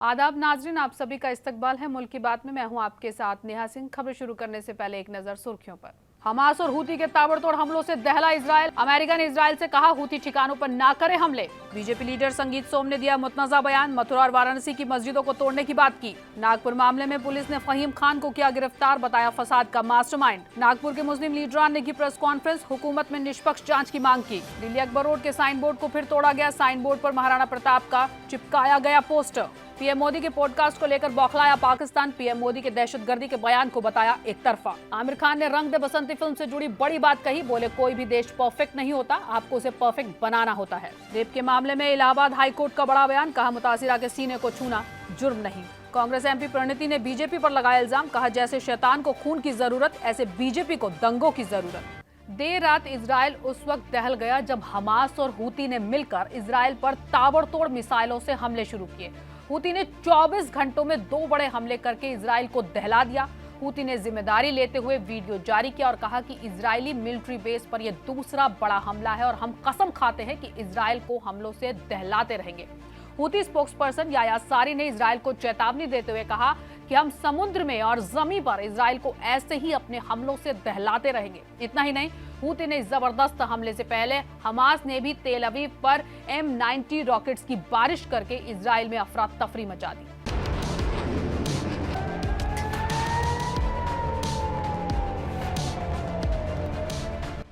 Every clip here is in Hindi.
आदाब नाजरीन, आप सभी का इस्तकबाल है। मुल्क की बात में मैं हूं आपके साथ नेहा सिंह। खबर शुरू करने से पहले एक नजर सुर्खियों पर। हमास और हूती के ताबड़तोड़ हमलों से दहला इजराइल। अमेरिका ने इजराइल से कहा हूती ठिकानों पर ना करे हमले। बीजेपी लीडर संगीत सोम ने दिया मुतनज़ा बयान। मथुरा और वाराणसी की मस्जिदों को तोड़ने की बात की। नागपुर मामले में पुलिस ने फहीम खान को किया गिरफ्तार, बताया फसाद का मास्टरमाइंड। नागपुर के मुस्लिम लीडरान ने की प्रेस कॉन्फ्रेंस, हुकूमत में निष्पक्ष जांच की मांग की। दिल्ली अकबर रोड के साइन बोर्ड को फिर तोड़ा गया। साइन बोर्ड पर महाराणा प्रताप का चिपकाया गया पोस्टर। पीएम मोदी के पॉडकास्ट को लेकर बौखलाया पाकिस्तान। पीएम मोदी के दहशतगर्दी के बयान को बताया एक तरफा। आमिर खान ने रंग दे बसंती फिल्म से जुड़ी बड़ी बात कही। बोले कोई भी देश परफेक्ट नहीं होता, आपको उसे परफेक्ट बनाना होता है। रेप के मामले में इलाहाबाद हाई कोर्ट का बड़ा बयान, कहा मुतासिरा के सीने को छूना जुर्म नहीं। कांग्रेस एमपी प्रणिति ने बीजेपी पर लगाया इल्जाम, कहा जैसे शैतान को खून की जरूरत ऐसे बीजेपी को दंगों की जरूरत। देर रात इजराइल उस वक्त दहल गया जब हमास और हूती ने मिलकर इजराइल पर ताबड़तोड़ मिसाइलों से हमले शुरू किए। हूती ने 24 घंटों में 2 बड़े हमले करके इजराइल को दहला दिया। हूती ने जिम्मेदारी लेते हुए वीडियो जारी किया और कहा कि इजरायली मिलिट्री बेस पर यह दूसरा बड़ा हमला है और हम कसम खाते हैं कि इजराइल को हमलों से दहलाते रहेंगे। हूती स्पोक्सपर्सन याह्या सारी ने इजराइल को चेतावनी देते हुए कहा कि हम समुद्र में और जमीन पर इजराइल को ऐसे ही अपने हमलों से दहलाते रहेंगे। इतना ही नहीं, हूती ने जबरदस्त हमले से पहले हमास ने भी तेल अवीव पर M90 रॉकेट्स की बारिश करके इजराइल में अफरा तफरी मचा दी।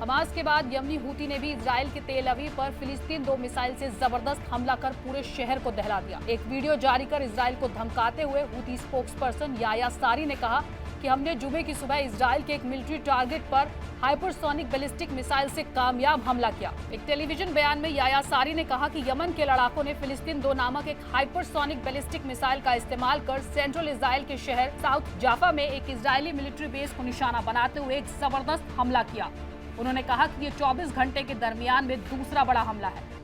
हमास के बाद यमनी हूती ने भी इजराइल के तेल अवीव पर फिलिस्तीन 2 मिसाइल से जबरदस्त हमला कर पूरे शहर को दहला दिया। एक वीडियो जारी कर इजराइल को धमकाते हुए हूती स्पोक्सपर्सन याह्या सारी ने कहा कि हमने जुमे की सुबह इजराइल के एक मिलिट्री टारगेट पर हाइपरसोनिक बैलिस्टिक मिसाइल से कामयाब हमला किया। एक टेलीविजन बयान में याह्या सारी ने कहा कि यमन के लड़ाकों ने फिलिस्तीन 2 नामक एक हाइपरसोनिक बैलिस्टिक मिसाइल का इस्तेमाल कर सेंट्रल इजराइल के शहर साउथ जाफा में एक इजरायली मिलिट्री बेस को निशाना बनाते हुए एक जबरदस्त हमला किया। उन्होंने कहा कि ये 24 घंटे के दरमियान में दूसरा बड़ा हमला है।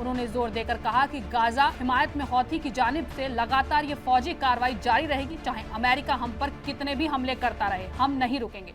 उन्होंने जोर देकर कहा कि गाजा हिमायत में हौथी की जानिब से लगातार ये फौजी कार्रवाई जारी रहेगी, चाहे अमेरिका हम पर कितने भी हमले करता रहे, हम नहीं रुकेंगे।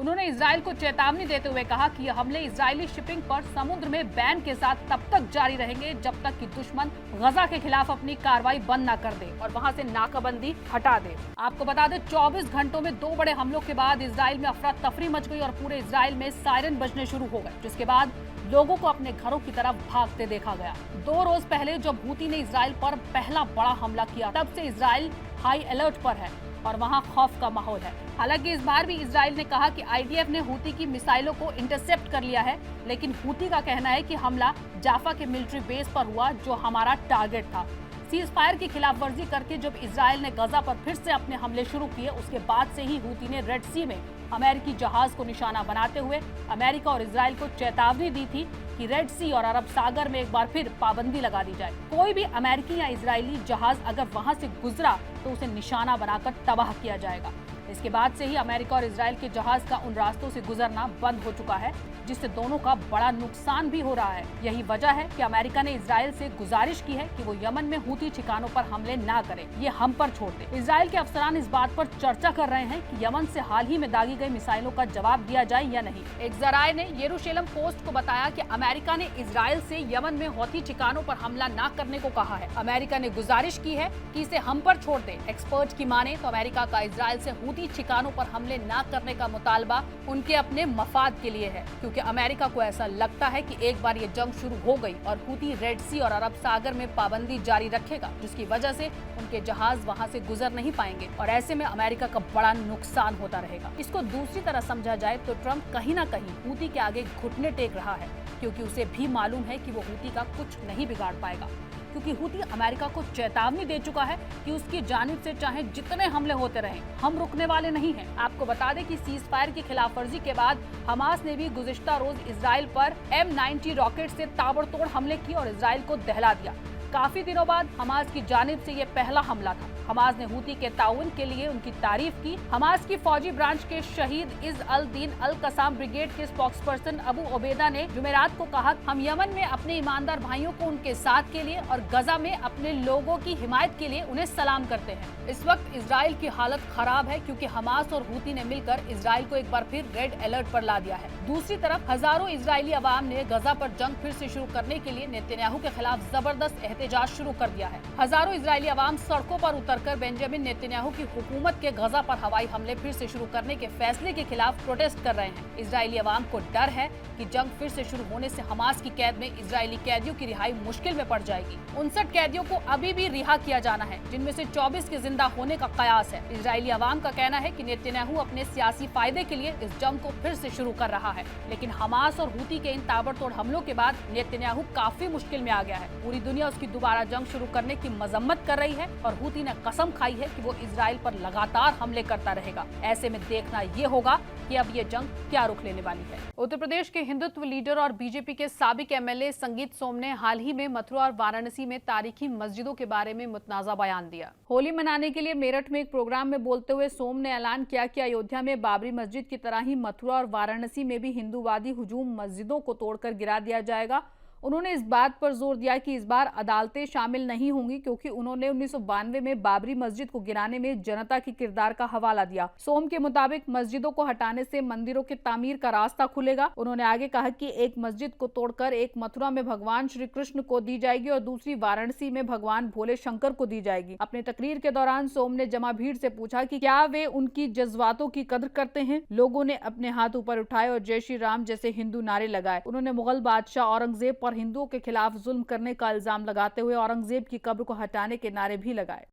उन्होंने इजराइल को चेतावनी देते हुए कहा कि ये हमले इजरायली शिपिंग पर समुद्र में बैन के साथ तब तक जारी रहेंगे जब तक कि दुश्मन गजा के खिलाफ अपनी कार्रवाई बंद न कर दे और वहां से नाकाबंदी हटा दे। आपको बता दें, 24 घंटों में 2 बड़े हमलों के बाद इजराइल में अफरा तफरी मच गई और पूरे इजराइल में सायरन बजने शुरू हो गए, जिसके बाद लोगों को अपने घरों की तरफ भागते देखा गया। 2 रोज पहले जब हूती ने इजराइल पर पहला बड़ा हमला किया, तब से इजराइल हाई अलर्ट पर है और वहां खौफ का माहौल है। हालांकि इस बार भी इजराइल ने कहा कि आईडीएफ ने हूती की मिसाइलों को इंटरसेप्ट कर लिया है, लेकिन हूती का कहना है कि हमला जाफा के मिलिट्री बेस पर हुआ जो हमारा टारगेट था। सीज फायर की खिलाफ वर्जी करके जब इजराइल ने गजा पर फिर से अपने हमले शुरू किए, उसके बाद से ही हूती ने रेड सी में अमेरिकी जहाज को निशाना बनाते हुए अमेरिका और इजराइल को चेतावनी दी थी कि रेड सी और अरब सागर में एक बार फिर पाबंदी लगा दी जाए। कोई भी अमेरिकी या इजरायली जहाज अगर वहां से गुजरा तो उसे निशाना बनाकर तबाह किया जाएगा। इसके बाद से ही अमेरिका और इजराइल के जहाज का उन रास्तों से गुजरना बंद हो चुका है, जिससे दोनों का बड़ा नुकसान भी हो रहा है। यही वजह है कि अमेरिका ने इजराइल से गुजारिश की है कि वो यमन में हूती ठिकानों पर हमले ना करे, ये हम पर छोड़ दे। इजराइल के अफसरान इस बात पर चर्चा कर रहे हैं कि यमन से हाल ही में दागी गई मिसाइलों का जवाब दिया जाए या नहीं। एक जराये ने येरूशलेम पोस्ट को बताया कि अमेरिका ने इजराइल से यमन में हौथी ठिकानों पर हमला न करने को कहा है। अमेरिका ने गुजारिश की है कि इसे हम पर छोड़ दे। एक्सपर्ट की माने तो अमेरिका का इजराइल से हूती ठिकानों पर हमले न करने का मुतालबा उनके अपने मफाद के लिए है, क्योंकि अमेरिका को ऐसा लगता है कि एक बार ये जंग शुरू हो गई और हूती रेड सी और अरब सागर में पाबंदी जारी रखेगा, जिसकी वजह से उनके जहाज वहां से गुजर नहीं पाएंगे और ऐसे में अमेरिका का बड़ा नुकसान होता रहेगा। इसको दूसरी तरह समझा जाए तो ट्रंप कहीं ना कहीं हूती के आगे घुटने टेक रहा है। क्योंकि उसे भी मालूम है कि वो हूती का कुछ नहीं बिगाड़ पाएगा, क्योंकि हूती अमेरिका को चेतावनी दे चुका है कि उसकी जानिब से चाहे जितने हमले होते रहें, हम रुकने वाले नहीं हैं। आपको बता दें कि सीज फायर की खिलाफवर्जी के बाद हमास ने भी गुज़िश्ता रोज इजराइल पर M90 रॉकेट से ताबड़तोड़ हमले किए और इजराइल को दहला दिया। काफी दिनों बाद हमास की जानिब से ये पहला हमला था। हमास ने हूती के ताउन के लिए उनकी तारीफ की। हमास की फौजी ब्रांच के शहीद is Al Deen Al कसाम brigade के स्पोक्सपर्सन अबू ओबेदा ने जुमेरात को कहा, हम यमन में अपने ईमानदार भाइयों को उनके साथ के लिए और गजा में अपने लोगों की हिमायत के लिए उन्हें सलाम करते हैं। इस वक्त इजराइल की हालत खराब है क्योंकि हमास और हूती ने मिलकर इजराइल को एक बार फिर रेड अलर्ट पर ला दिया है। दूसरी तरफ हजारों इजरायली अवाम ने गजा पर जंग फिर से शुरू करने के लिए नेतन्याहू के खिलाफ जबरदस्त एहतजाज शुरू कर दिया है। हजारों इजरायली अवाम सड़कों पर उतरकर बेंजामिन नेतन्याहू की हुकूमत के गजा पर हवाई हमले फिर से शुरू करने के फैसले के खिलाफ प्रोटेस्ट कर रहे हैं। इजरायली अवाम को डर है कि जंग फिर से शुरू होने से हमास की कैद में इजरायली कैदियों की रिहाई मुश्किल में पड़ जाएगी। 59 कैदियों को अभी भी रिहा किया जाना है, जिनमें से 24 के जिंदा होने का कयास है। इजरायली अवाम का कहना है कि नेतन्याहू अपने सियासी फायदे के लिए इस जंग को फिर से शुरू कर रहा है, लेकिन हमास और हूती के इन ताबड़तोड़ हमलों के बाद नेतन्याहू काफी मुश्किल में आ गया है। पूरी दुनिया उसकी दोबारा जंग शुरू करने की मजम्मत कर रही है और हूती ने कसम खाई है कि वो इजराइल पर लगातार हमले करता रहेगा। ऐसे में देखना ये होगा कि अब ये जंग क्या रुख लेने वाली है। उत्तर प्रदेश के हिंदुत्व लीडर और बीजेपी के साबिक MLA संगीत सोम ने हाल ही में मथुरा और वाराणसी में तारीखी मस्जिदों के बारे में मुतनाज़ा बयान दिया। होली मनाने के लिए मेरठ में एक प्रोग्राम में बोलते हुए सोम ने ऐलान किया कि अयोध्या में बाबरी मस्जिद की तरह ही मथुरा और वाराणसी में भी हिंदूवादी हुजूम मस्जिदों को तोड़कर गिरा दिया जाएगा। उन्होंने इस बात पर जोर दिया कि इस बार अदालतें शामिल नहीं होंगी, क्योंकि उन्होंने 1992 में बाबरी मस्जिद को गिराने में जनता के किरदार का हवाला दिया। सोम के मुताबिक मस्जिदों को हटाने से मंदिरों के तामीर का रास्ता खुलेगा। उन्होंने आगे कहा कि एक मस्जिद को तोड़कर एक मथुरा में भगवान श्री कृष्ण को दी जाएगी और दूसरी वाराणसी में भगवान भोले शंकर को दी जाएगी। अपने तकरीर के दौरान सोम ने जमा भीड़ से पूछा कि क्या वे उनकी जज्बातों की कदर करते हैं। लोगों ने अपने हाथ ऊपर उठाए और जय श्री राम जैसे हिंदू नारे लगाए। उन्होंने मुगल बादशाह औरंगजेब पर हिंदुओं के खिलाफ जुल्म करने का इल्जाम लगाते हुए औरंगजेब की कब्र को हटाने के नारे भी लगाए।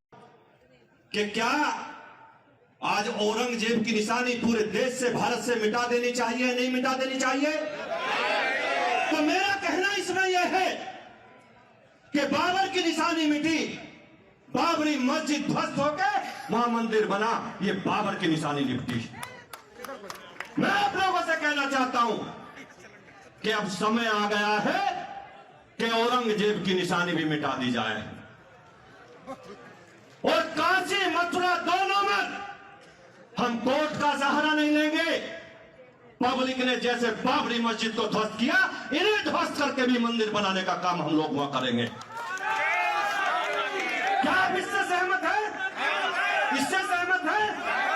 कि क्या आज औरंगजेब की निशानी पूरे देश से, भारत से मिटा देनी चाहिए, नहीं मिटा देनी चाहिए? तो मेरा कहना इसमें यह है कि बाबर की निशानी मिटी, बाबरी मस्जिद ध्वस्त होकर वहां मंदिर बना, ये बाबर की निशानी निपटी। मैं आप लोगों से कहना चाहता हूं कि अब समय आ गया है कि औरंगजेब की निशानी भी मिटा दी जाए और काशी मथुरा दोनों में हम कोर्ट का सहारा नहीं लेंगे। पब्लिक ने जैसे बाबरी मस्जिद को ध्वस्त किया, इन्हें ध्वस्त करके भी मंदिर बनाने का काम हम लोग वहां करेंगे। क्या आप इससे सहमत हैं? इससे सहमत हैं?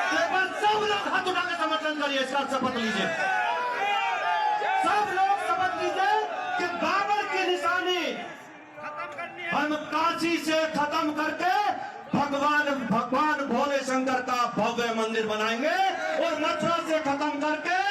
तो बस सब लोग हाथ उठा के समर्थन करिए, इसका शपथ लीजिए। सब लोग शपथ लीजिए कि बाबर की निशानी हम काशी से खत्म करके भगवान भोले शंकर का भव्य मंदिर बनाएंगे और मथुरा से खत्म करके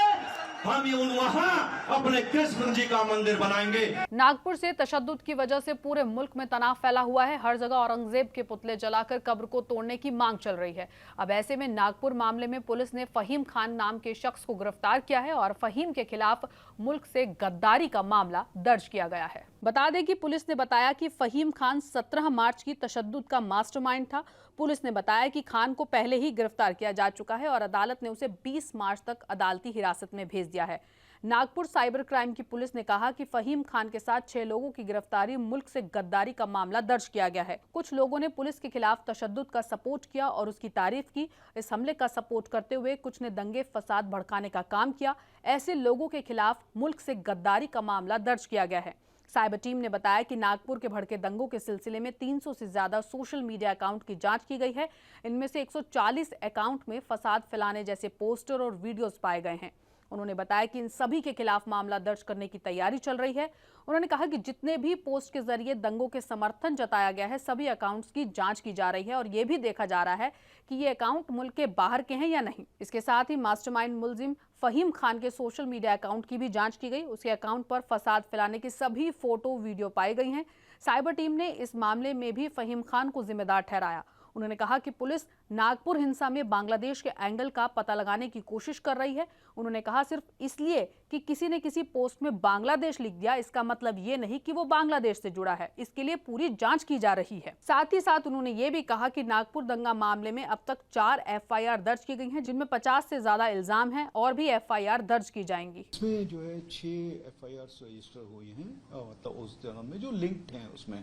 हम वहां अपने कृष्ण जी का मंदिर बनाएंगे। नागपुर से तशद्दुद की वजह से पूरे मुल्क में तनाव फैला हुआ है। हर जगह औरंगजेब के पुतले जलाकर कब्र को तोड़ने की मांग चल रही है। अब ऐसे में नागपुर मामले में पुलिस ने फहीम खान नाम के शख्स को गिरफ्तार किया है और फहीम के खिलाफ मुल्क से गद्दारी का मामला दर्ज किया गया है। बता दें कि पुलिस ने बताया कि फहीम खान 17 मार्च की तशद्दुद का मास्टरमाइंड था। पुलिस ने बताया कि खान को पहले ही गिरफ्तार किया जा चुका है और अदालत ने उसे 20 मार्च तक अदालती हिरासत में भेज दिया है। नागपुर साइबर क्राइम की पुलिस ने कहा कि फहीम खान के साथ 6 लोगों की गिरफ्तारी, मुल्क से गद्दारी का मामला दर्ज किया गया है। कुछ लोगों ने पुलिस के खिलाफ तशद्दुद का सपोर्ट किया और उसकी तारीफ की। इस हमले का सपोर्ट करते हुए कुछ ने दंगे फसाद भड़काने का काम किया। ऐसे लोगों के खिलाफ मुल्क से गद्दारी का मामला दर्ज किया गया है। साइबर टीम ने बताया कि नागपुर के भड़के दंगों के सिलसिले में 300 से ज्यादा सोशल मीडिया अकाउंट की जांच की गई है। इनमें से 140 अकाउंट में फसाद फैलाने जैसे पोस्टर और वीडियोस पाए गए हैं। उन्होंने बताया कि इन सभी के खिलाफ मामला दर्ज करने की तैयारी चल रही है। उन्होंने कहा कि जितने भी पोस्ट के जरिए दंगों के समर्थन जताया गया है, सभी अकाउंट्स की जांच की जा रही है और ये भी देखा जा रहा है कि ये अकाउंट मुल्क के बाहर के हैं या नहीं। इसके साथ ही मास्टरमाइंड मुलजिम फहीम खान के सोशल मीडिया अकाउंट की भी जांच की गई। उसके अकाउंट पर फसाद फैलाने की सभी फोटो वीडियो पाई गई हैं। साइबर टीम ने इस मामले में भी फहीम खान को जिम्मेदार ठहराया। उन्होंने कहा कि पुलिस नागपुर हिंसा में बांग्लादेश के एंगल का पता लगाने की कोशिश कर रही है। उन्होंने कहा सिर्फ इसलिए कि किसी ने किसी पोस्ट में बांग्लादेश लिख दिया, इसका मतलब ये नहीं कि वो बांग्लादेश से जुड़ा है। इसके लिए पूरी जांच की जा रही है। साथ ही साथ उन्होंने ये भी कहा कि नागपुर दंगा मामले में अब तक 4 FIR दर्ज की गई हैं, जिनमें 50 से ज्यादा इल्जाम हैं और भी FIR दर्ज की जाएंगी। इसमें जो है 6 FIR रजिस्टर हुई हैं, मतलब उस जन्म में जो लिंक्ड हैं उसमें,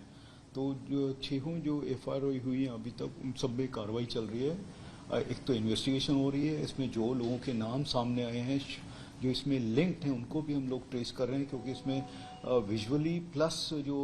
तो जो 6 जो FIR हुई हैं अभी तक उन सब में कार्रवाई चल रही है। एक तो इन्वेस्टिगेशन हो रही है, इसमें जो लोगों के नाम सामने आए हैं जो इसमें लिंक्ड हैं उनको भी हम लोग ट्रेस कर रहे हैं, क्योंकि इसमें विजुअली प्लस जो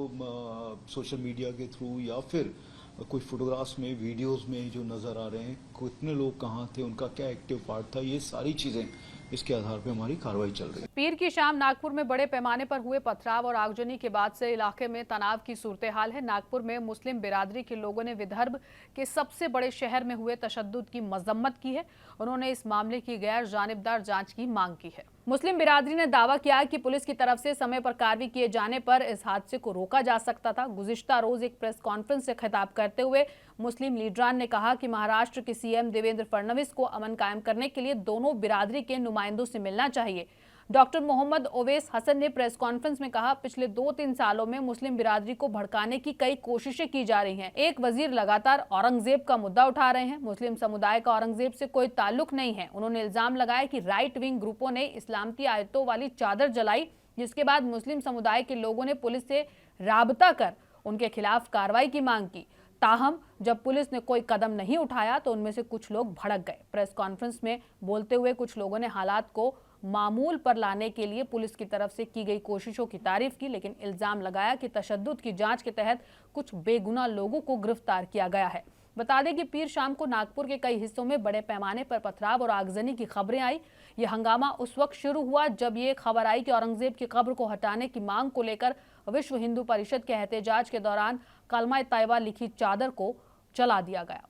सोशल मीडिया के थ्रू या फिर कोई फोटोग्राफ्स में, वीडियोस में जो नज़र आ रहे हैं, कितने लोग कहाँ थे, उनका क्या एक्टिव पार्ट था, ये सारी चीज़ें इसके आधार पे हमारी कार्रवाई चल रही है। पीर की शाम नागपुर में बड़े पैमाने पर हुए पथराव और आगजनी के बाद से इलाके में तनाव की सूरत हाल है। नागपुर में मुस्लिम बिरादरी के लोगों ने विदर्भ के सबसे बड़े शहर में हुए तशद्दुद की मजम्मत की है। उन्होंने इस मामले की गैर जानिबदार जांच की मांग की है। मुस्लिम बिरादरी ने दावा किया कि पुलिस की तरफ से समय पर कार्रवाई किए जाने पर इस हादसे को रोका जा सकता था। गुज़िश्ता रोज एक प्रेस कॉन्फ्रेंस से खिताब करते हुए मुस्लिम लीडरान ने कहा कि महाराष्ट्र के CM देवेंद्र फडणवीस को अमन कायम करने के लिए दोनों बिरादरी के नुमाइंदों से मिलना चाहिए। डॉक्टर मोहम्मद ओवैस हसन ने प्रेस कॉन्फ्रेंस में कहा, पिछले 2-3 सालों में मुस्लिम बिरादरी को भड़काने की कई कोशिशें की जा रही हैं। एक वजीर लगातार औरंगजेब का मुद्दा उठा रहे हैं। मुस्लिम समुदाय का औरंगजेब से कोई ताल्लुक नहीं है। उन्होंने इल्जाम लगाया कि राइट विंग ग्रुपों ने इस्लामती आयतों वाली चादर जलाई, जिसके बाद मुस्लिम समुदाय के लोगों ने पुलिस से राबता कर उनके खिलाफ कार्रवाई की मांग की। ताहम जब पुलिस ने कोई कदम नहीं उठाया तो उनमें से कुछ लोग भड़क गए। प्रेस कॉन्फ्रेंस में बोलते हुए कुछ लोगों ने हालात को मामूल पर लाने के लिए पुलिस की तरफ से की गई कोशिशों की तारीफ की, लेकिन इल्जाम लगाया कि तशद्दुद की जांच के तहत कुछ बेगुनाह लोगों को गिरफ्तार किया गया है। बता दें कि पीर शाम को नागपुर के कई हिस्सों में बड़े पैमाने पर पथराव और आगजनी की खबरें आई। ये हंगामा उस वक्त शुरू हुआ जब ये खबर आई कि औरंगजेब की कब्र को हटाने की मांग को लेकर विश्व हिंदू परिषद के एहतजाज के दौरान कलमा तैयबा लिखी चादर को जला दिया गया।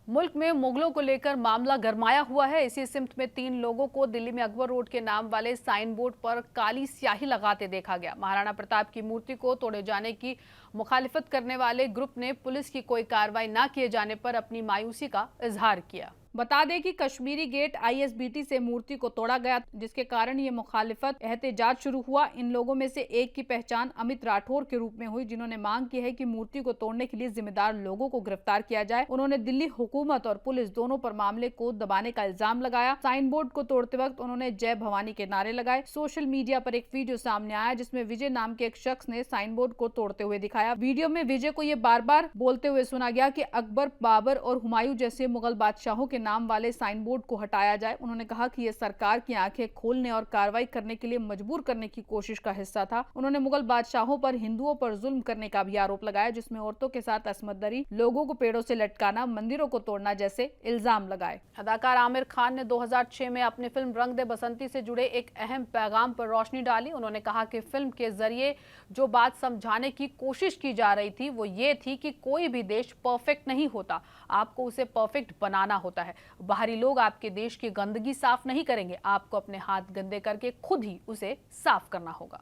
मुल्क में मुगलों को लेकर मामला गरमाया हुआ है। इसी सिमत में 3 लोगों को दिल्ली में अकबर रोड के नाम वाले साइन बोर्ड पर काली स्याही लगाते देखा गया। महाराणा प्रताप की मूर्ति को तोड़े जाने की मुखालिफत करने वाले ग्रुप ने पुलिस की कोई कार्रवाई न किए जाने पर अपनी मायूसी का इजहार किया। बता दें कि कश्मीरी गेट ISBT से मूर्ति को तोड़ा गया, जिसके कारण ये मुखालिफत एहतजाज शुरू हुआ। इन लोगों में से एक की पहचान अमित राठौर के रूप में हुई, जिन्होंने मांग की है कि मूर्ति को तोड़ने के लिए जिम्मेदार लोगों को गिरफ्तार किया जाए। उन्होंने दिल्ली हुकूमत और पुलिस दोनों पर मामले को दबाने का इल्जाम लगाया। साइन बोर्ड को तोड़ते वक्त उन्होंने जय भवानी के नारे लगाए। सोशल मीडिया पर एक वीडियो सामने आया जिसमें विजय नाम के एक शख्स ने साइन बोर्ड को तोड़ते हुए दिखाया। वीडियो में विजय को ये बार बार बोलते हुए सुना गया कि अकबर, बाबर और हुमायूं जैसे मुगल बादशाहों के नाम वाले साइन बोर्ड को हटाया जाए। उन्होंने कहा कि यह सरकार की आंखें खोलने और कार्रवाई करने के लिए मजबूर करने की कोशिश का हिस्सा था। उन्होंने मुगल बादशाहों पर हिंदुओं पर जुल्म करने का भी आरोप लगाया, जिसमें औरतों के साथ असमत दरी, लोगों को पेड़ों से लटकाना, मंदिरों को तोड़ना जैसे इल्जाम लगाए। अदाकार आमिर खान ने 2006 में अपनी फिल्म रंग दे बसंती से जुड़े एक अहम पैगाम पर रोशनी डाली। उन्होंने कहा कि फिल्म के जरिए जो बात समझाने की कोशिश की जा रही थी वो ये थी कि कोई भी देश परफेक्ट नहीं होता, आपको उसे परफेक्ट बनाना होता है। बाहरी लोग आपके देश की गंदगी साफ नहीं करेंगे, आपको अपने हाथ गंदे करके खुद ही उसे साफ करना होगा।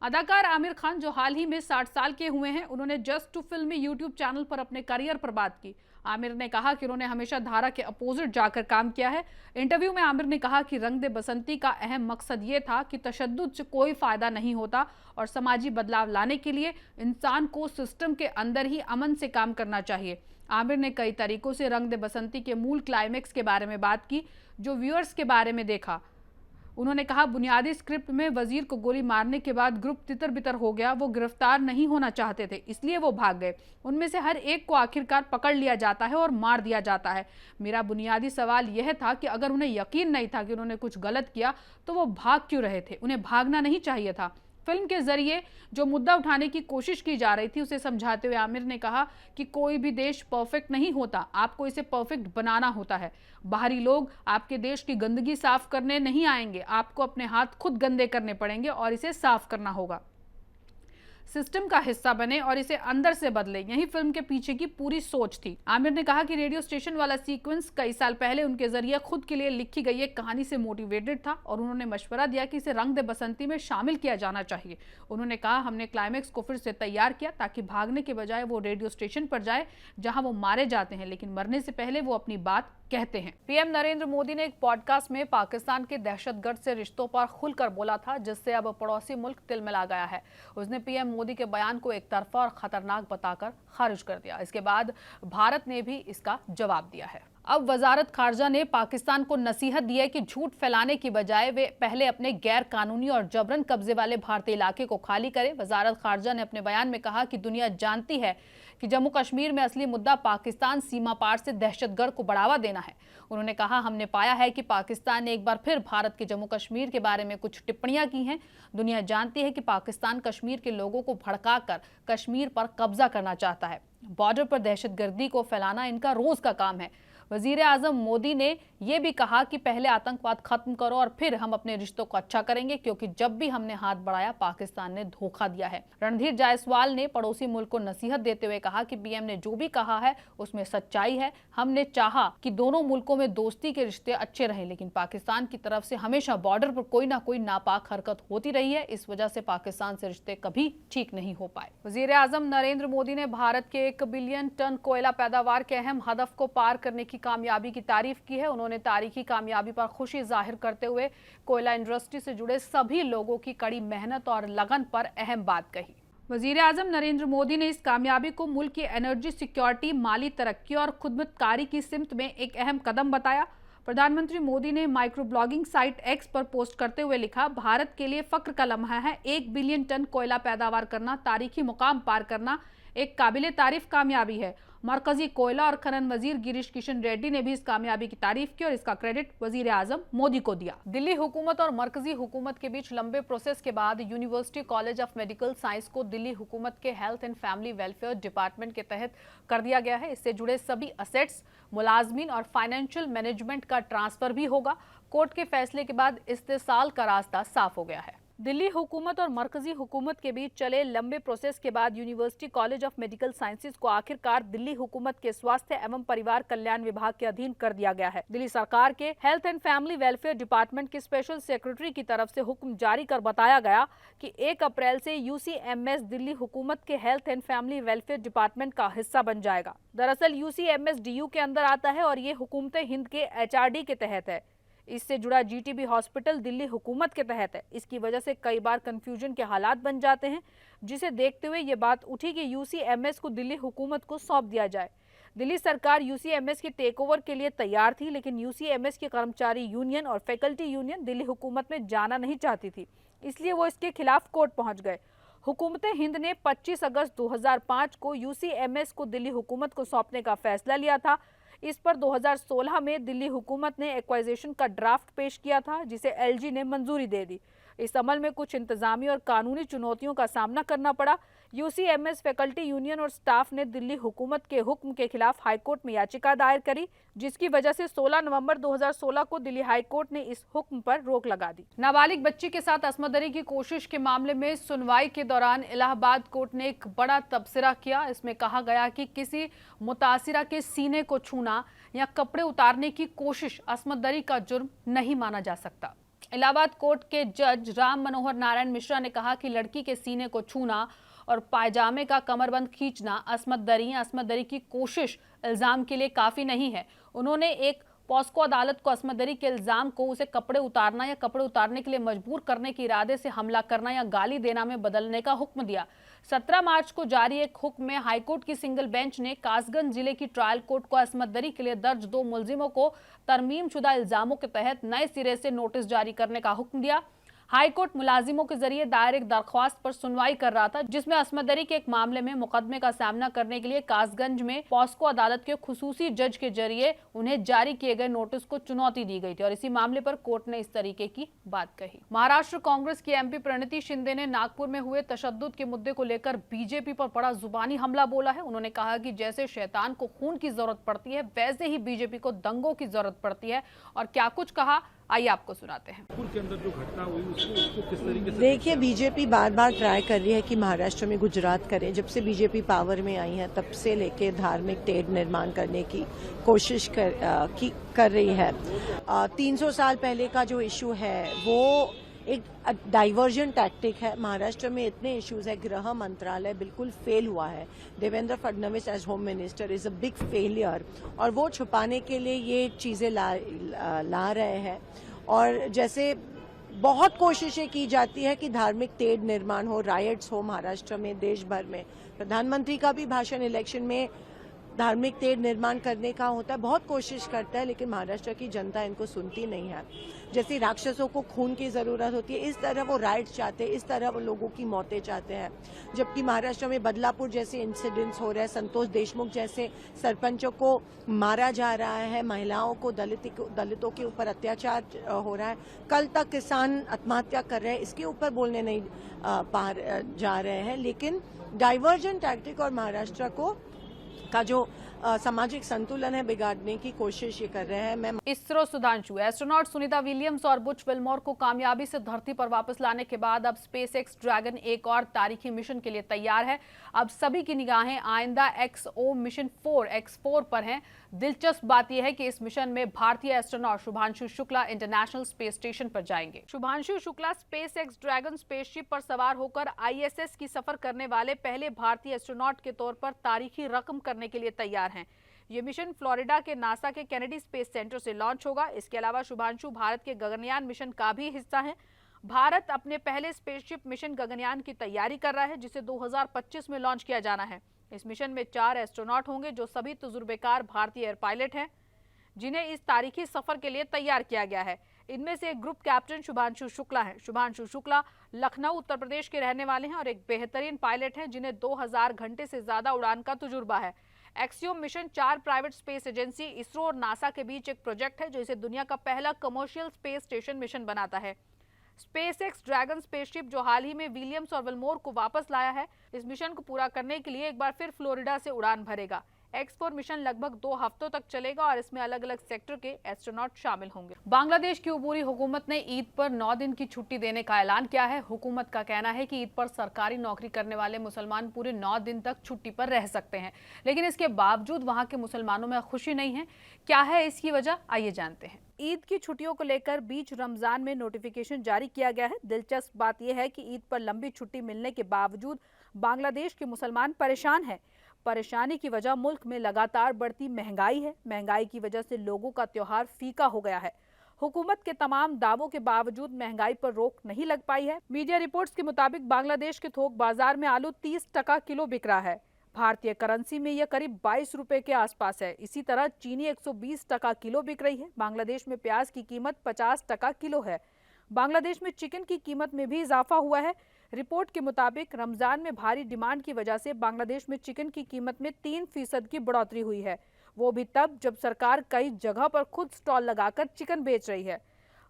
अदाकार आमिर खान जो हाल ही में 60 साल के हुए हैं, उन्होंने just too film YouTube channel पर अपने करियर पर बात की। आमिर ने कहा कि उन्होंने हमेशा धारा के अपोजिट जाकर काम किया है। इंटरव्यू में आमिर ने कहा कि रंग दे बसंती का अहम मकसद ये था कि तशद्दुद से कोई फायदा नहीं होता और समाजी बदलाव लाने के लिए इंसान को सिस्टम के अंदर ही अमन से काम करना चाहिए। आमिर ने कई तरीकों से रंग दे बसंती के मूल क्लाइमेक्स के बारे में बात की, जो व्यूअर्स के बारे में देखा। उन्होंने कहा, बुनियादी स्क्रिप्ट में वजीर को गोली मारने के बाद ग्रुप तितर बितर हो गया। वो गिरफ्तार नहीं होना चाहते थे, इसलिए वो भाग गए। उनमें से हर एक को आखिरकार पकड़ लिया जाता है और मार दिया जाता है। मेरा बुनियादी सवाल यह था कि अगर उन्हें यकीन नहीं था कि उन्होंने कुछ गलत किया तो वो भाग क्यों रहे थे? उन्हें भागना नहीं चाहिए था। फिल्म के जरिए जो मुद्दा उठाने की कोशिश की जा रही थी उसे समझाते हुए आमिर ने कहा कि कोई भी देश परफेक्ट नहीं होता, आपको इसे परफेक्ट बनाना होता है। बाहरी लोग आपके देश की गंदगी साफ करने नहीं आएंगे, आपको अपने हाथ खुद गंदे करने पड़ेंगे और इसे साफ करना होगा। सिस्टम का हिस्सा बने और इसे अंदर से बदले, यही फिल्म के पीछे की पूरी सोच थी। आमिर ने कहा कि रेडियो स्टेशन वाला सीक्वेंस कई साल पहले उनके जरिए खुद के लिए लिखी गई एक कहानी से मोटिवेटेड था और उन्होंने मशवरा दिया कि इसे रंग दे बसंती में शामिल किया जाना चाहिए। उन्होंने कहा, हमने क्लाइमैक्स को फिर से तैयार किया ताकि भागने के बजाय वो रेडियो स्टेशन पर जाए जहां वो मारे जाते हैं, लेकिन मरने से पहले वो अपनी बात कहते हैं। पीएम नरेंद्र मोदी ने एक पॉडकास्ट में पाकिस्तान के दहशतगर्द से रिश्तों पर खुलकर बोला था, जिससे अब पड़ोसी मुल्क तिलमिला गया है। उसने पीएम मोदी के बयान को एक तरफा और खतरनाक बताकर खारिज कर दिया। इसके बाद भारत ने भी इसका जवाब दिया है। अब वजारत खारजा ने पाकिस्तान को नसीहत दी है कि झूठ फैलाने की बजाय वे पहले अपने गैर कानूनी और जबरन कब्जे वाले भारतीय इलाके को खाली करें। वजारत खारजा ने अपने बयान में कहा कि दुनिया जानती है कि जम्मू कश्मीर में असली मुद्दा पाकिस्तान सीमा पार से दहशतगर्द को बढ़ावा देना है। उन्होंने कहा, हमने पाया है कि पाकिस्तान ने एक बार फिर भारत के जम्मू कश्मीर के बारे में कुछ टिप्पणियां की हैं। दुनिया जानती है कि पाकिस्तान कश्मीर के लोगों को भड़काकर कश्मीर पर कब्जा करना चाहता है। बॉर्डर पर दहशतगर्दी को फैलाना इनका रोज का काम है। वजीर आजम मोदी ने यह भी कहा कि पहले आतंकवाद खत्म करो और फिर हम अपने रिश्तों को अच्छा करेंगे, क्योंकि जब भी हमने हाथ बढ़ाया पाकिस्तान ने धोखा दिया है। रणधीर जायसवाल ने पड़ोसी मुल्क को नसीहत देते हुए कहा कि पीएम ने जो भी कहा है उसमें सच्चाई है। हमने चाहा कि दोनों मुल्कों में दोस्ती के रिश्ते अच्छे रहें, लेकिन पाकिस्तान की तरफ से हमेशा बॉर्डर पर कोई ना कोई नापाक हरकत होती रही है। इस वजह से पाकिस्तान से रिश्ते कभी ठीक नहीं हो पाए। वजीर आजम नरेंद्र मोदी ने भारत के 1 बिलियन टन कोयला पैदावार के अहम हदफ को पार करने की कामयाबी की तारीफ की है। उन्होंने तारीखी कामयाबी पर खुशी जाहिर करते हुए कोयला इंडस्ट्री से जुड़े सभी लोगों की कड़ी मेहनत और लगन पर अहम बात कही। वजीर आजम नरेंद्र मोदी ने इस कामयाबी को मुल्क की एनर्जी सिक्योरिटी, माली तरक्की और खुदमुख्तारी की सिमत में एक अहम कदम बताया। प्रधानमंत्री मोदी ने माइक्रो ब्लॉगिंग साइट एक्स पर पोस्ट करते हुए लिखा, भारत के लिए फख्र का लम्हा है। 1 बिलियन टन कोयला पैदावार करना, तारीखी मुकाम पार करना एक काबिले तारीफ कामयाबी है। मरकजी कोयला और खनन वजीर गिरीश किशन रेड्डी ने भी इस कामयाबी की तारीफ की और इसका क्रेडिट वजीर आजम मोदी को दिया। दिल्ली हुकूमत और मरकजी हुकूमत के बीच लंबे प्रोसेस के बाद university college of medical science को दिल्ली हुकूमत के health and family welfare department के तहत कर दिया गया है। इससे जुड़े सभी असेट्स, मुलाजमीन और फाइनेंशियल मैनेजमेंट का ट्रांसफर भी होगा। कोर्ट के फैसले के बाद इस्तेसाल का रास्ता साफ हो गया है। दिल्ली हुकूमत और मरकजी हुकूमत के बीच चले लंबे प्रोसेस के बाद university college of medical sciences को आखिरकार दिल्ली हुकूमत के स्वास्थ्य एवं परिवार कल्याण विभाग के अधीन कर दिया गया है। दिल्ली सरकार के health and family welfare department के स्पेशल सेक्रेटरी की तरफ से हुक्म जारी कर बताया गया कि 1 अप्रैल से यूसीएमएस दिल्ली हुकूमत के health and family welfare department का हिस्सा बन जाएगा। दरअसल यूसीएमएस डीयू के अंदर आता है और ये हुकूमत हिंद के एचआरडी के तहत है। इससे जुड़ा जीटीबी हॉस्पिटल दिल्ली हुकूमत के तहत है। इसकी वजह से कई बार कंफ्यूजन के हालात बन जाते हैं, जिसे देखते हुए ये बात उठी कि यूसीएमएस को दिल्ली हुकूमत को सौंप दिया जाए। दिल्ली सरकार यूसीएमएस के टेक ओवर के लिए तैयार थी, लेकिन यूसीएमएस की कर्मचारी यूनियन और फैकल्टी यूनियन दिल्ली हुकूमत में जाना नहीं चाहती थी, इसलिए वो इसके खिलाफ कोर्ट पहुंच गए। हुकूमत हिंद ने 25 अगस्त 2005 को यूसीएमएस को दिल्ली हुकूमत को सौंपने का फैसला लिया था। इस पर 2016 में दिल्ली हुकूमत ने एक्वाइजेशन का ड्राफ्ट पेश किया था, जिसे एलजी ने मंजूरी दे दी। इस अमल में कुछ इंतजामी और कानूनी चुनौतियों का सामना करना पड़ा। यूसीएमएस फैकल्टी यूनियन और स्टाफ ने दिल्ली हुकूमत के हुक्म के खिलाफ हाईकोर्ट में याचिका दायर करी, जिसकी वजह से 16 नवंबर 2016 को दिल्ली हाईकोर्ट ने इस हुक्म पर रोक लगा दी। नाबालिग बच्ची के साथ असमदरी की कोशिश के मामले में सुनवाई के दौरान इलाहाबाद कोर्ट ने एक बड़ा तबसरा किया। इसमें कहा गया कि किसी मुतासिरा के सीने को छूना या कपड़े उतारने की कोशिश असमदरी का जुर्म नहीं माना जा सकता। इलाहाबाद कोर्ट के जज राम मनोहर नारायण मिश्रा ने कहा कि लड़की के सीने को छूना और पायजामे का कमरबंद खींचना असमदरी की कोशिश इल्जाम के लिए काफी नहीं है। उन्होंने एक पॉस्को अदालत को असमदरी के इल्जाम को उसे कपड़े उतारना या कपड़े उतारने के लिए मजबूर करने के इरादे से हमला करना या गाली देना में बदलने का हुक्म दिया। 17 मार्च को जारी एक हुक्म में हाईकोर्ट की सिंगल बेंच ने कासगंज जिले की ट्रायल कोर्ट को असमदरी के लिए दर्ज 2 मुलजिमों को तरमीमशुदा इल्जामों के तहत नए सिरे से नोटिस जारी करने का हुक्म दिया। हाईकोर्ट मुलाजिमों के जरिए दायर एक दरख्वास्त पर सुनवाई कर रहा था, जिसमें असमदरी के एक मामले में मुकदमे का सामना करने के लिए कासगंज में पॉस्को अदालत के खुसूसी जज के जरिए उन्हें जारी किए गए नोटिस को चुनौती दी गई थी और इसी मामले पर कोर्ट ने इस तरीके की बात कही। महाराष्ट्र कांग्रेस की एमपी प्रणिति शिंदे ने नागपुर में हुए तशद्दुद के मुद्दे को लेकर बीजेपी पर बड़ा जुबानी हमला बोला है। उन्होंने कहा कि जैसे शैतान को खून की जरूरत पड़ती है, वैसे ही बीजेपी को दंगों की जरूरत पड़ती है। और क्या कुछ कहा, आइए आपको सुनाते हैं। के अंदर जो घटना हुई उसको किस तरीके से देखिए, बीजेपी बार बार ट्राई कर रही है कि महाराष्ट्र में गुजरात करे। जब से बीजेपी पावर में आई है तब से लेके धार्मिक टेढ़ निर्माण करने की कोशिश कर रही है। 300 साल पहले का जो इशू है वो एक डाइवर्जन टैक्टिक है। महाराष्ट्र में इतने इश्यूज है, गृह मंत्रालय बिल्कुल फेल हुआ है। Devendra Fadnavis age home minister is a big failure, और वो छुपाने के लिए ये चीजें ला रहे हैं। और जैसे बहुत कोशिशें की जाती है कि धार्मिक टेढ़ निर्माण हो, रायट्स हो महाराष्ट्र में, देश भर में। प्रधानमंत्री का भी भाषण इलेक्शन में धार्मिक टेढ़ निर्माण करने का होता है, बहुत कोशिश करता है, लेकिन महाराष्ट्र की जनता इनको सुनती नहीं है। जैसे राक्षसों को खून की जरूरत होती है, इस तरह वो राइट्स चाहते हैं, इस तरह वो लोगों की मौतें चाहते हैं। जबकि महाराष्ट्र में बदलापुर जैसे इंसिडेंट्स हो रहे हैं, संतोष देशमुख जैसे सरपंचों को मारा जा रहा है, महिलाओं को, दलितों के ऊपर अत्याचार हो रहा है। कल तक किसान आत्महत्या कर रहे हैं, इसके ऊपर बोलने नहीं जा रहे हैं। लेकिन डाइवर्जन टैक्टिक और महाराष्ट्र का जो सामाजिक संतुलन है बिगाड़ने की कोशिश ये कर रहे हैं। मैं इसरो सुधांशु, एस्ट्रोनॉट सुनीता विलियम्स और बुच विल्मोर को कामयाबी से धरती पर वापस लाने के बाद अब स्पेसएक्स ड्रैगन एक और तारीखी मिशन के लिए तैयार है। अब सभी की निगाहें आइंदा एक्सओ मिशन 4 X4 पर हैं। दिलचस्प बात यह है कि इस मिशन में भारतीय astronaut Shubhanshu Shukla international space station पर जाएंगे। Shubhanshu Shukla SpaceX dragon spaceship पर सवार होकर ISS की सफर करने वाले पहले भारतीय एस्ट्रोनॉट के तौर पर तारीखी रकम करने के लिए तैयार हैं। ये मिशन फ्लोरिडा के नासा के केनेडी स्पेस सेंटर से लॉन्च होगा। इसके अलावा शुभांशु भारत के गगनयान मिशन का भी हिस्सा है। भारत अपने पहले स्पेसशिप मिशन गगनयान की तैयारी कर रहा है, जिसे 2025 में लॉन्च किया जाना है। इस मिशन में 4 एस्ट्रोनॉट होंगे, जो सभी तजुर्बेकार भारतीय एयर पायलट हैं, जिन्हें इस तारीखी सफर के लिए तैयार किया गया है। इनमें से एक ग्रुप कैप्टन शुभांशु शुक्ला हैं। शुभांशु शुक्ला लखनऊ उत्तर प्रदेश के रहने वाले हैं और एक बेहतरीन पायलट हैं, जिन्हें 2000 घंटे से ज्यादा उड़ान का तजुर्बा है। Axiom mission 4 private space agency ISRO और नासा के बीच एक प्रोजेक्ट है, जो इसे दुनिया का पहला कमर्शियल स्पेस स्टेशन मिशन बनाता है। स्पेसएक्स ड्रैगन स्पेसशिप, जो हाल ही में विलियम्स और विल्मोर को वापस लाया है, इस मिशन को पूरा करने के लिए एक बार फिर फ्लोरिडा से उड़ान भरेगा। X4 मिशन लगभग 2 हफ्तों तक चलेगा और इसमें अलग अलग सेक्टर के एस्ट्रोनॉट शामिल होंगे। बांग्लादेश की उबूरी हुकूमत ने ईद पर 9 दिन की छुट्टी देने का ऐलान किया है। हुकूमत का कहना है कि ईद पर सरकारी नौकरी करने वाले मुसलमान पूरे 9 दिन तक छुट्टी पर रह सकते हैं, लेकिन इसके बावजूद वहां के मुसलमानों में खुशी नहीं है। क्या है इसकी वजह, आइए जानते हैं। ईद की छुट्टियों को लेकर बीच रमजान में नोटिफिकेशन जारी किया गया है। दिलचस्प बात यह है कि ईद पर लंबी छुट्टी मिलने के बावजूद बांग्लादेश के मुसलमान परेशान हैं। परेशानी की वजह मुल्क में लगातार बढ़ती महंगाई है। महंगाई की वजह से लोगों का त्योहार फीका हो गया है। हुकूमत के तमाम दावों के बावजूद महंगाई पर रोक नहीं लग पाई है। मीडिया रिपोर्ट्स के मुताबिक बांग्लादेश के थोक बाजार में आलू 30 टका किलो बिक रहा है। भारतीय करेंसी में यह करीब 22 रुपए के आसपास है। इसी तरह चीनी 120 टका किलो बिक रही है। बांग्लादेश में प्याज की कीमत 50 टका किलो है। बांग्लादेश में चिकन की कीमत में भी इजाफा हुआ है। रिपोर्ट के मुताबिक रमजान में भारी डिमांड की वजह से बांग्लादेश में चिकन की कीमत में 3% की बढ़ोतरी हुई है, वो भी तब जब सरकार कई जगह पर खुद स्टॉल लगाकर चिकन बेच रही है।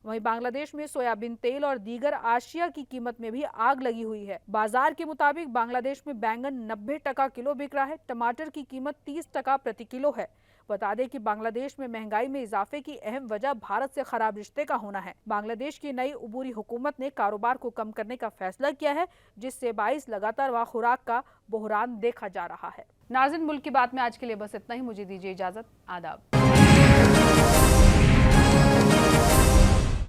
वहीं बांग्लादेश में सोयाबीन तेल और दीगर आशिया की कीमत में भी आग लगी हुई है। बाजार के मुताबिक बांग्लादेश में बैंगन 90 टका किलो बिक रहा है। टमाटर की कीमत 30 टका प्रति किलो है। बता दें कि बांग्लादेश में महंगाई में इजाफे की अहम वजह भारत से खराब रिश्ते का होना है। बांग्लादेश की नई उबूरी हुकूमत ने कारोबार को कम करने का फैसला किया है, जिससे 22 लगातार वहाँ खुराक का बहरान देखा जा रहा है। नाज़रीन, मुल्क की बात में आज के लिए बस इतना ही। मुझे दीजिए इजाजत। आदाब।